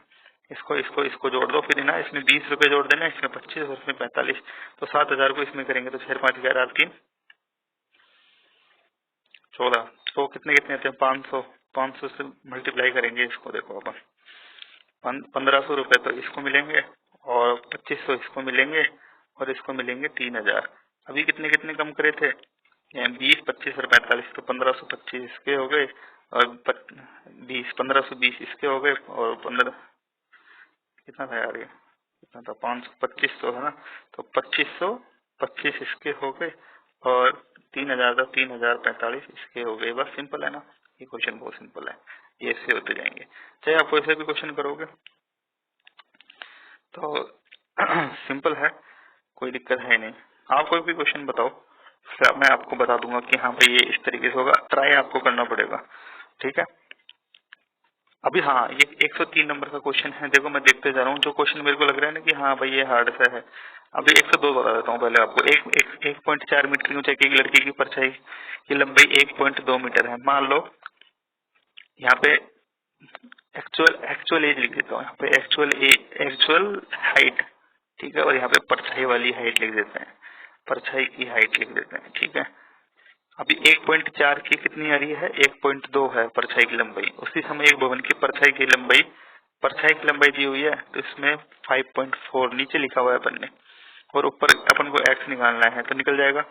इसको इसको इसको जोड़ दो, फिर ना इसमें 20 रुपए जोड़ देना, इसमें 25 और इसमें 45, तो 7000 को इसमें करेंगे तो 4, 5, 11, 3, 14, तो कितने कितने आते हैं, 500। 500 से मल्टीप्लाई करेंगे इसको, देखो अपन 1500 रुपए तो इसको मिलेंगे और 2500 इसको मिलेंगे और इसको मिलेंगे 3000। अभी कितने कितने कम करे थे, 20, 25 और 45, तो 1525 इसके हो गए और 20, 1520 इसके हो गए और 15 कितना था यार, ये कितना था, 500, 2500 है ना, तो 2525 इसके हो गए और 3000 था, 3045 इसके हो गए। बस सिंपल है ना, ये क्वेश्चन बहुत सिंपल है, ये ऐसे होते जाएंगे। चाहे आप कोई सा भी क्वेश्चन करोगे तो सिंपल है, कोई दिक्कत है नहीं। आप कोई भी क्वेश्चन बताओ, फिर मैं आपको बता दूंगा कि हाँ भाई ये इस तरीके से होगा, ट्राई आपको करना पड़ेगा, ठीक है। अभी हाँ, ये 103 नंबर का क्वेश्चन है, देखो मैं देखते जा रहा हूँ, जो क्वेश्चन मेरे को लग रहा है ना कि हाँ भाई ये हार्ड सा है। अभी 102 बता देता हूँ पहले आपको। 1.4 मीटर की ऊंचाई की एक लड़की की परछाई की लंबाई 1.2 मीटर है। मान लो यहाँ पे एक्चुअल एज लिख देता हूँ, यहाँ पे एक्चुअल हाइट, ठीक है, और यहाँ पे परछाई वाली हाइट लिख देते हैं, परछाई की हाइट लिख देते हैं, ठीक है। अभी 1.4 की कितनी आ रही है, 1.2 है परछाई की लंबाई। उसी समय एक भवन की परछाई की लंबाई दी हुई है, तो इसमें 5.4 नीचे लिखा हुआ है अपन ने, और ऊपर अपन को x निकालना है, तो निकल जाएगा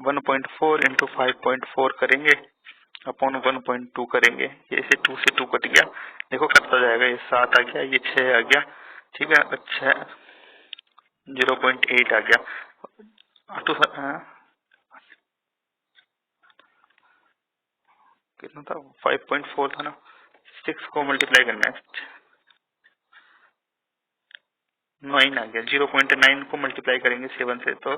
1.4 इंटू 5.4 करेंगे अपॉन 1.2 करेंगे, ये इसे 2 से 2 कट गया, देखो कटता जाएगा, ये 7 आ गया, ये 6 आ गया, ठीक है, अच्छा 0.8 आ गया। तो कितना था, 5.4 था ना, 6 को मल्टीप्लाई करना है, 9 आ गया, 0.9 को मल्टीप्लाई करेंगे 7 से तो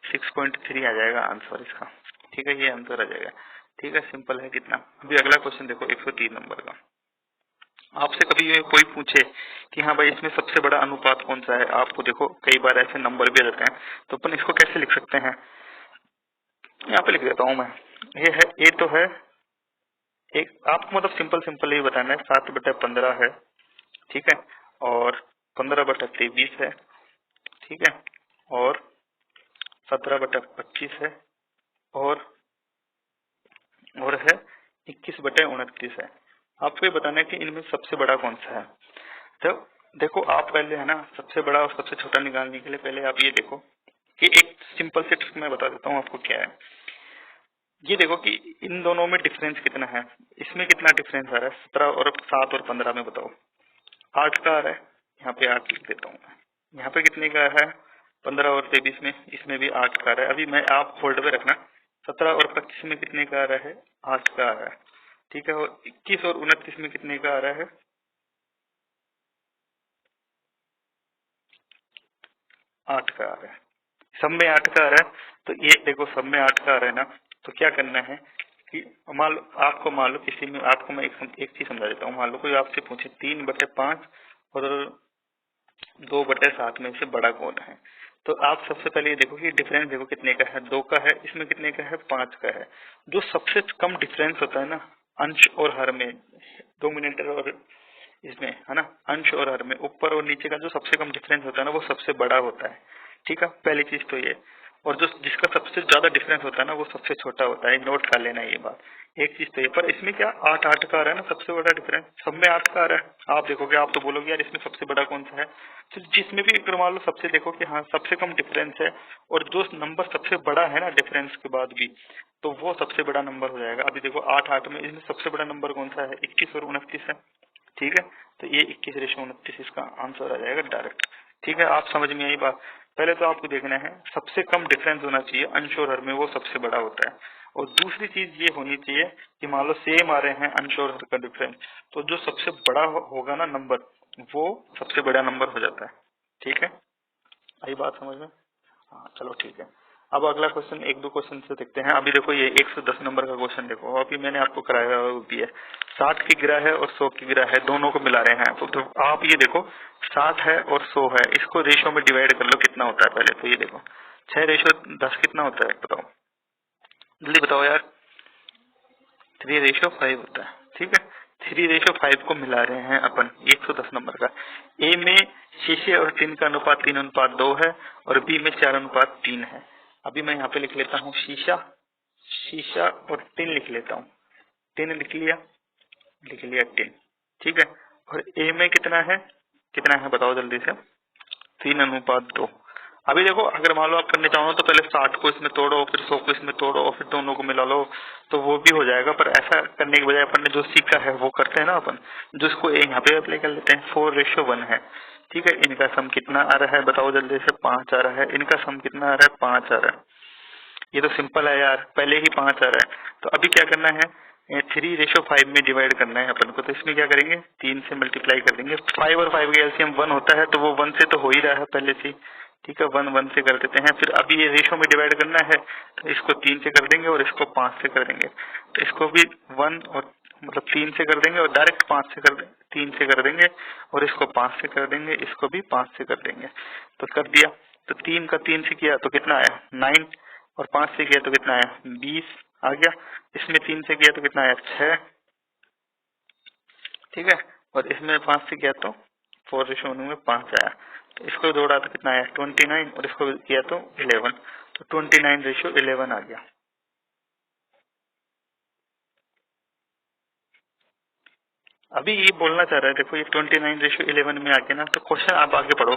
6.3 आ जाएगा आंसर इसका, ठीक है, ये आंसर आ जाएगा, ठीक है, सिंपल है कितना। अभी अगला क्वेश्चन देखो 103 नंबर का। आपसे कभी ये कोई पूछे कि हाँ भाई इसमें सबसे बड़ा अनुपात कौन सा है, आपको देखो कई बार ऐसे नंबर भी आ जाते हैं, तो अपन इसको कैसे लिख सकते हैं, यहाँ पे लिख देता हूँ मैं, ये है, ये तो है एक, आपको मतलब सिंपल सिंपल ही बताना है, 7/15 है, ठीक है, और 15/23 है, ठीक है, और 17/25 है, और है 21/29 है। आपको ये बताना है कि इनमें सबसे बड़ा कौन सा है। तो देखो आप पहले है ना, सबसे बड़ा और सबसे छोटा निकालने के लिए पहले आप ये देखो कि एक सिंपल से ट्रिक मैं बता देता हूँ आपको क्या है। ये देखो कि इन दोनों में डिफरेंस कितना है, इसमें कितना डिफरेंस आ रहा है, 17 और 7 और 15 में बताओ। 8 का आ रहा है, यहाँ पे 8 लिख देता हूँ मैं। यहाँ पे कितने का है, 15 और 23 में, इसमें भी 8 का आ रहा है। अभी मैं आप होल्ड पे रखना, 17 और 25 में कितने का आ रहा है, 8 का आ रहा है, ठीक है, और 21 और 29 में कितने का आ रहा है, 8 का आ रहा है। सब में 8 का आ रहा है, तो ये देखो सब में 8 का आ रहा है ना, तो क्या करना है कि मान लो किसी में, आपको मैं एक चीज समझा देता हूँ। मान लो कोई आपसे पूछे 3/5 और 2/7 में से बड़ा कौन है, तो आप सबसे पहले ये देखो कि डिफरेंस देखो कितने का है, 2 का है, इसमें कितने का है, 5 का है। जो सबसे कम डिफरेंस होता है ना अंश और हर में, डोमिनेटर और इसमें, है ना, अंश और हर में ऊपर और नीचे का जो सबसे कम डिफरेंस होता है ना वो सबसे बड़ा होता है। ठीक है, पहली चीज तो ये। और जो जिसका सबसे ज्यादा डिफरेंस होता है ना वो सबसे छोटा होता है, नोट कर लेना ये बात। एक चीज तो ये, पर इसमें क्या 8 का आ रहा है ना सबसे बड़ा डिफरेंस, सब में 8 का आ रहा है। आप देखोगे, आप तो बोलोगे यार इसमें सबसे बड़ा कौन सा है, तो जिसमें भी अगर मान लो सबसे देखो कि हाँ सबसे कम डिफरेंस है और जो नंबर सबसे बड़ा है ना डिफरेंस के बाद भी, तो वो सबसे बड़ा नंबर हो जाएगा। अभी देखो 8 में इसमें सबसे बड़ा नंबर कौन सा है, 21 और 29 है। ठीक है, तो ये 21:29 इसका आंसर आ जाएगा डायरेक्ट। ठीक है, आप समझ में आई बात। पहले तो आपको देखना है सबसे कम डिफरेंस होना चाहिए अंश और हर में, वो सबसे बड़ा होता है। और दूसरी चीज ये होनी चाहिए कि मान लो सेम आ रहे हैं अंश और हर का डिफरेंस, तो जो सबसे बड़ा होगा ना नंबर वो सबसे बड़ा नंबर हो जाता है। ठीक है, आई बात समझ में। हाँ चलो ठीक है। अब अगला क्वेश्चन, एक दो क्वेश्चन से देखते हैं। अभी देखो ये 110 नंबर का क्वेश्चन देखो, अभी मैंने आपको कराया हुआ भी है। 60 की गिरा है और 100 की गिरा है, दोनों को मिला रहे हैं। तो आप ये देखो 60 है और 100 है, इसको रेशो में डिवाइड कर लो कितना होता है। पहले तो ये देखो 6:10 कितना होता है, बताओ जल्दी बताओ यार। 3:5 होता है। ठीक है, 3:5 को मिला रहे हैं अपन 110 नंबर का। ए में शीशे और टिन का अनुपात 3:2 है और बी में 4:3 है। अभी मैं यहाँ पे लिख लेता हूँ शीशा, शीशा और टिन लिख लेता हूँ। टिन लिख लिया टिन। ठीक है, और ए में कितना है बताओ जल्दी से, 3:2। अभी देखो अगर मान लो आप करने चाहो तो पहले 60 को इसमें तोड़ो, फिर 100 को इसमें तोड़ो, फिर दोनों को मिला लो, तो वो भी हो जाएगा। पर ऐसा करने के बजाय अपन ने जो सीखा है वो करते हैं ना अपन, जिसको यहाँ पे अप्लाई कर लेते हैं। 4:1 है। ठीक है, इनका सम कितना आ रहा है बताओ जल्दी से, 5 आ रहा है। इनका सम कितना आ रहा है, 5 आ रहा है। ये तो सिंपल है यार, पहले ही 5 आ रहा है। तो अभी क्या करना है, 3:5 में डिवाइड करना है अपन को। तो इसमें क्या करेंगे, 3 से मल्टीप्लाई कर देंगे। 5 और 5 का एलसीएम 1 होता है, तो वो 1 से तो हो ही रहा है पहले से। ठीक है, 1 से कर देते हैं। फिर अभी ये रेशो में डिवाइड करना है, तो इसको 3 से कर देंगे और इसको 5 से कर देंगे। तो इसको भी 1 और मतलब 3 से कर देंगे और डायरेक्ट 5 से कर देंगे, 3 से कर देंगे और इसको 5 से कर देंगे, इसको भी 5 से कर देंगे। तो कर दिया। तो 3 का 3 से किया तो कितना आया, 9, और 5 से किया तो कितना आया, 20 आ गया। इसमें 3 से किया तो कितना आया, 6। ठीक है, और इसमें 5 से किया तो 4:1 में 5 आया। तो इसको जोड़ा तो कितना आया, 29, और इसको किया तो 11। तो 29:11 आ गया। अभी ये बोलना चाह रहा है, देखो ये 29:11 में आके ना, तो क्वेश्चन आप आगे पढ़ो।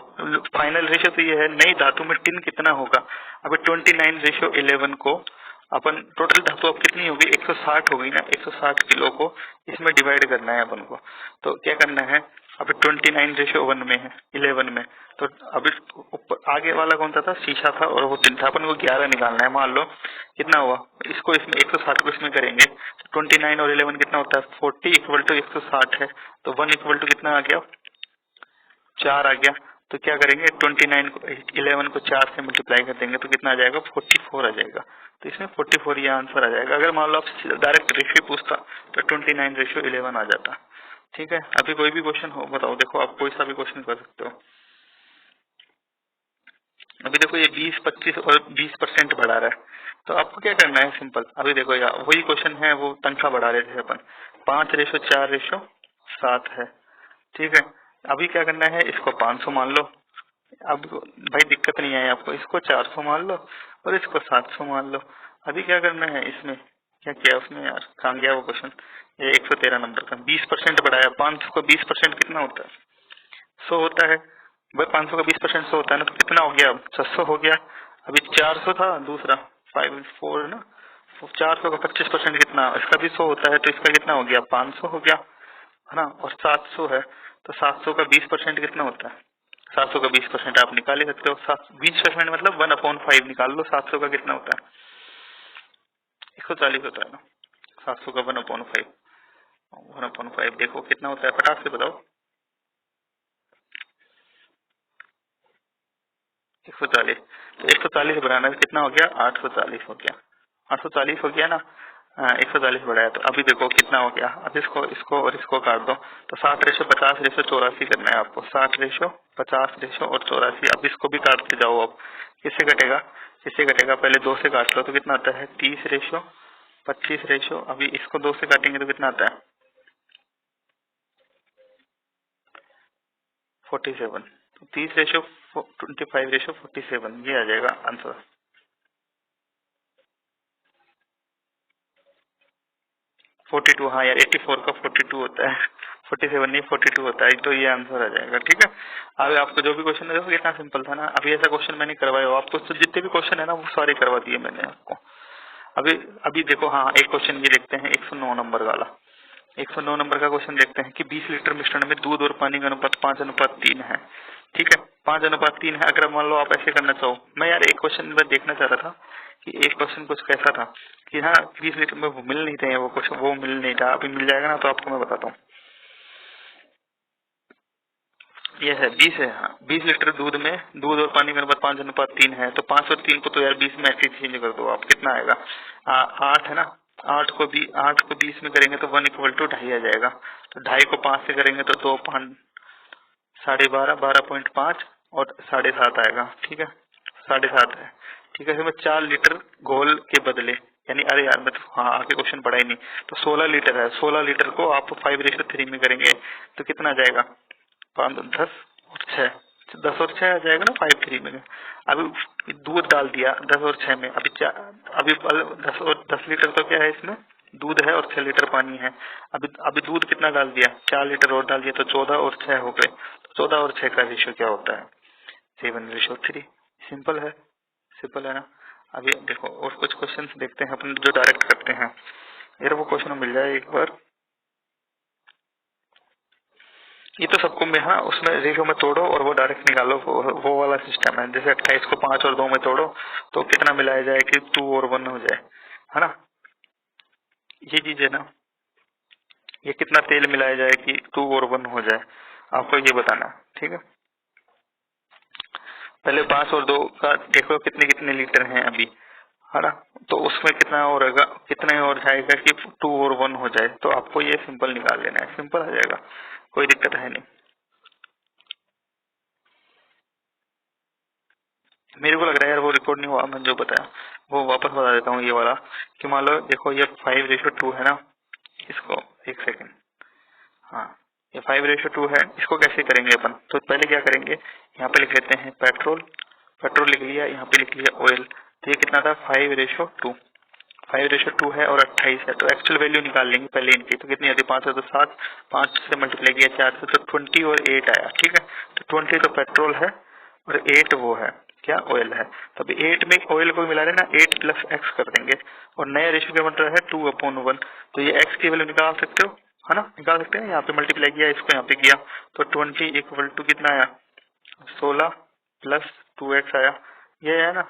फाइनल रेशियो तो ये है, नई धातु में टिन कितना होगा। अभी 29:11 को अपन, टोटल धातु अब कितनी होगी, 160 हो गई ना, 160 किलो को इसमें डिवाइड करना है अपन को। तो क्या करना है, अभी 29:1 में है, 11 में। तो अभी ऊपर आगे वाला कौन सा था, शीशा था और वो टिन था। अपन को 11 निकालना है। मान लो कितना हुआ, इसको इसमें 160 को इसमें करेंगे, 29 और 11 कितना होता है, 40 इक्वल टू 160 है। तो 1 इक्वल टू कितना आ गया, 4 आ गया। तो क्या करेंगे, 29 को 11 को 4 से मल्टीप्लाई कर देंगे तो कितना आ जाएगा, 44 आ जाएगा। तो इसमें 44 ये आंसर आ जाएगा। अगर मान लो आप डायरेक्ट रेशियो पूछता तो 29:11 आ जाता। ठीक है, अभी कोई भी क्वेश्चन हो बताओ, देखो आप कोई सा भी क्वेश्चन कर सकते हो। अभी देखो ये 20, 25 और 20% बढ़ा रहा है। तो आपको क्या करना है, सिंपल। अभी देखो यार वही क्वेश्चन है, वो तनख्वाह बढ़ा रहे थे अपन, 5:4:7 है। ठीक है, अभी क्या करना है, इसको 500 मान लो। अब भाई दिक्कत नहीं है आपको, इसको 400 मान लो और इसको 700 मान लो। अभी क्या करना है, इसमें क्या किया उसने यार, कहाँ गया वो क्वेश्चन। ये 113 नंबर का 20% बढ़ाया। 500 का 20% कितना होता है, 100 होता है भाई। 500 का 20% 100 होता है ना, तो कितना हो गया, 600 हो गया। अभी 400 था दूसरा, 5 4 है ना, 400 का 25% कितना, इसका भी 100 होता है, तो इसका कितना हो गया, 500 हो गया, है ना। और 700 है, तो 700 का 20% कितना होता है, 700 का 20% आप निकाल ही सकते हो। 20% मतलब 1/5 निकाल लो। 700 का कितना होता है, 140 होता है ना। 700 का 1/5, 1/5 देखो कितना होता है, फटाक से बताओ। 140, तो 140 बढ़ाना कितना हो गया, 840 हो गया। 840 हो गया ना। हाँ 140 बढ़ाया, तो अभी देखो कितना हो गया। अब इसको इसको और इसको काट दो, तो 60/50/84 करना है आपको। 60/50/84। अब इसको भी काटते जाओ। अब किससे कटेगा, किससे कटेगा, पहले 2 से काट लो तो कितना आता है 30/25। अभी इसको 2 से काटेंगे तो कितना आता है 47। तो 30/25/47 ये आ जाएगा आंसर। 42, हाँ यार 84 का 42 होता है, 47 नहीं 42 होता है, तो ये आंसर आ जाएगा। ठीक है, अभी आपको जो भी क्वेश्चन है देखो कितना सिंपल था ना। अभी ऐसा क्वेश्चन मैंने करवाया हो आपको, तो जितने भी क्वेश्चन है ना वो सारे करवा दिए मैंने आपको। अभी अभी देखो, हाँ एक क्वेश्चन ये देखते हैं 109 नंबर वाला। 109 नंबर का क्वेश्चन देखते हैं कि 20 लीटर मिश्रण में दूध और पानी का अनुपात 5:3 है। ठीक है, 5:3 है। अगर मान लो आप ऐसे करना चाहो, मैं यार एक क्वेश्चन में देखना चाह रहा था कि एक क्वेश्चन कुछ कैसा था कि हाँ 20 लीटर में वो मिल नहीं थे, वो क्वेश्चन वो मिल नहीं था। अभी मिल जाएगा ना तो आपको मैं बताता हूँ। ये है 20 है, हाँ 20 लीटर दूध में दूध और पानी का अनुपात 5:3 है। तो 5 और 3 को तो यार 20 में ऐसे चेंज कर दो आप, कितना आएगा 8 है ना। 8 को 20 में करेंगे तो 1=2.5 आ जाएगा। तो 2.5 को 5 से करेंगे तो 2 5 12.5 12.5 और 7.5 आएगा। ठीक है, 7.5 है। ठीक है, इसमें 4 लीटर घोल के बदले, यानी अरे यार मैं तो हाँ आगे क्वेश्चन पढ़ा ही नहीं। तो 16 लीटर है, 16 लीटर को आप 5:3 में करेंगे तो कितना आ जाएगा 5 10 और 6, 10 और 6 आ जाएगा ना 5:3 में। अभी दूध डाल दिया 10 और 6 में, अभी 10 लीटर तो क्या है इसमें दूध है और 6 लीटर पानी है। अभी अभी दूध कितना डाल दिया 4 लीटर और डाल दिया, तो 14 और 6 हो गए। तो 14 और 6 का रेशियो क्या होता है 7:3। सिंपल है, सिंपल है ना। अभी देखो और कुछ क्वेश्चन देखते हैं अपन जो डायरेक्ट करते हैं। यार वो क्वेश्चन मिल जाए एक बार। ये तो सबको में हाँ उसमें रेशियो में तोड़ो और वो डायरेक्ट निकालो, वो वाला सिस्टम है। जैसे 28 को 5 और 2 में तोड़ो तो कितना मिलाया जाए कि 2 और 1 हो जाए, है ना। ये चीज है ना, ये कितना तेल मिलाया जाए कि 2 और 1 हो जाए, आपको ये बताना है। ठीक है, पहले 5 और 2 का देखो कितने कितने लीटर हैं अभी, है ना। तो उसमें कितना और होगा, कितना और जाएगा कि 2 और 1 हो जाए। तो आपको ये सिंपल निकाल लेना है, सिंपल आ जाएगा, कोई दिक्कत है नहीं। मेरे को लग रहा है यार वो रिकॉर्ड नहीं हुआ, मैंने जो बताया वो वापस बता देता हूँ। ये वाला कि मान लो देखो ये 5:2 है ना, इसको एक सेकेंड, हाँ ये 5:2 है। इसको कैसे करेंगे अपन, तो पहले क्या करेंगे यहाँ पे लिख लेते हैं पेट्रोल, पेट्रोल लिख लिया, यहाँ पे लिख लिया ऑयल। तो ये कितना था 5:2, 5:2 है और 28 है। तो एक्चुअल वैल्यू निकाल लेंगे पहले इनकी, तो कितनी आती है 5 है तो 7, 5 से मल्टीप्लाई किया 4 से तो 20 और 8 आया। ठीक है, तो 20 तो पेट्रोल है और 8 वो है क्या ऑयल है। तो अभी 8 में ऑयल को मिला लेना, 8 प्लस एक्स कर देंगे और नया रेशियो क्या बन रहा है 2/1। तो ये एक्स की वैल्यू निकाल सकते हो, है ना, निकाल सकते हैं। यहाँ पे मल्टीप्लाई किया, इसको यहाँ पे किया, तो 20 = कितना आया 16 प्लस 2x आया, ये है ना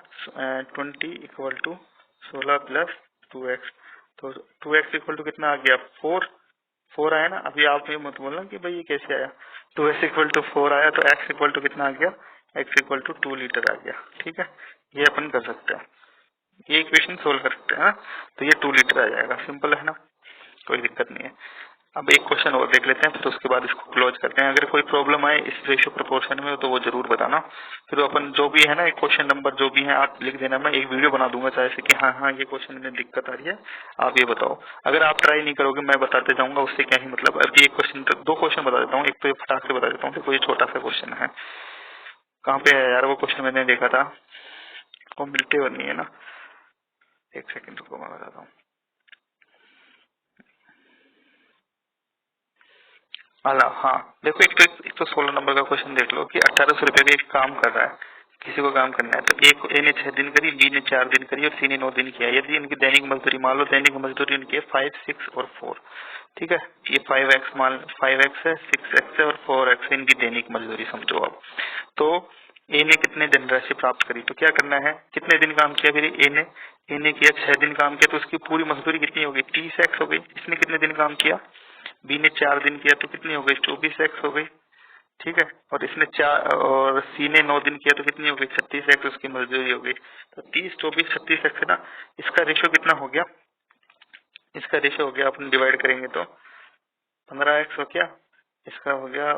20 = 16 प्लस 2x। तो 2x = कितना आ गया 4, 4 आया ना। अभी आप ये मत बोलना कि भाई ये कैसे आया, 2x = 4 आया तो x = कितना आ गया, x = 2 लीटर आ गया। ठीक है, ये अपन कर सकते हैं, ये इक्वेशन सोल्व कर सकते हैं ना। तो ये 2 लीटर आ जाएगा, सिंपल है ना, कोई दिक्कत नहीं है। अब एक क्वेश्चन और देख लेते हैं, फिर उसके बाद इसको क्लोज करते हैं। अगर कोई प्रॉब्लम आए इस रेशियो प्रोपोर्शन में तो वो जरूर बताना। फिर अपन जो भी है ना, एक क्वेश्चन नंबर जो भी है आप लिख देना, मैं एक वीडियो बना दूंगा चाहे से कि हाँ हाँ ये क्वेश्चन में दिक्कत आ रही है, आप ये बताओ। अगर आप ट्राई नहीं करोगे मैं बताते जाऊंगा, उससे क्या ही मतलब। अभी एक क्वेश्चन, 2 क्वेश्चन बता देता हूँ, एक तो ये फटाक से बता देता हूँ। देखो ये छोटा सा क्वेश्चन है, कहाँ पे है यार वो क्वेश्चन, मैंने देखा था, वो मिलते और नहीं है ना। एक सेकंड रुको मैं बताता हूँ। हाँ देखो एक तो 16 नंबर का क्वेश्चन देख लो कि 1800 रुपए का एक काम कर रहा है, किसी को काम करना है। तो ए ने 6 दिन करी, बी ने 4 दिन करी और सी ने 9 दिन किया। यदि इनकी दैनिक मजदूरी, मान लो दैनिक मजदूरी इनकी है 5, 6 और 4। ठीक है, ये 5x है, 6x है और 4x है इनकी दैनिक मजदूरी, समझो आप। तो ए ने कितने दिन राशि प्राप्त करी, तो क्या करना है, कितने दिन काम किया फिर ए ने किया 6 दिन काम किया, तो उसकी पूरी मजदूरी कितनी हो गई 30x हो गई। इसने कितने दिन काम किया, बी ने 4 दिन किया तो कितनी हो गई 24x हो गई। ठीक है, और इसने 4 और सी ने 9 दिन किया तो कितनी हो गई 36x उसकी मजदूरी हो गई। तो 30 24 36x है ना, इसका रेशियो कितना हो गया इसका रेशियो हो गया, अपन डिवाइड करेंगे तो 15x हो गया, इसका हो गया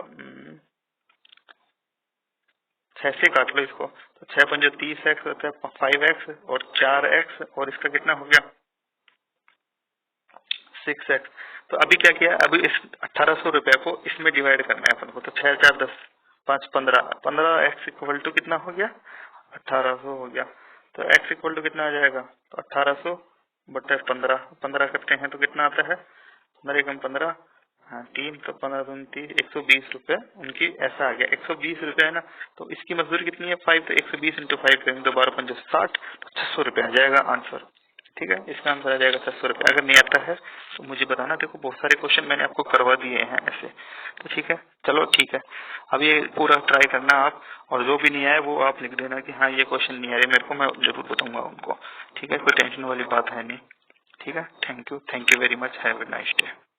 6 से काट लो इसको, तो 6 पंजे 30x होता है 5x और 4x और इसका कितना हो गया 6x। तो अभी क्या किया, अभी इस 1800 रुपए को इसमें डिवाइड करना है अपन को, तो 6 4 10 5 15, 15x इक्वल टू कितना हो गया 1800 हो गया। तो x इक्वल टू कितना आ जाएगा, तो 1800 बटे 15, 15 करते हैं तो कितना आता है 15 एकम 15, हाँ 3, तो 15 दूनी 30, 120 रुपए उनकी ऐसा आ गया। 120 रुपए है ना, तो इसकी मजदूरी कितनी है 5, तो 120 इंटू 5 करेंगे तो 12 पंजे 60, तो 600 रुपए आ जाएगा आंसर। ठीक है, इसका आंसर आ जाएगा 600 रुपए। अगर नहीं आता है तो मुझे बताना, देखो बहुत सारे क्वेश्चन मैंने आपको करवा दिए हैं ऐसे, तो ठीक है, चलो ठीक है। अब ये पूरा ट्राई करना आप, और जो भी नहीं आए वो आप लिख देना कि हाँ ये क्वेश्चन नहीं आ रहे मेरे को, मैं जरूर बताऊंगा उनको। ठीक है, कोई टेंशन वाली बात है नहीं। ठीक है, thank you very much, have a nice day.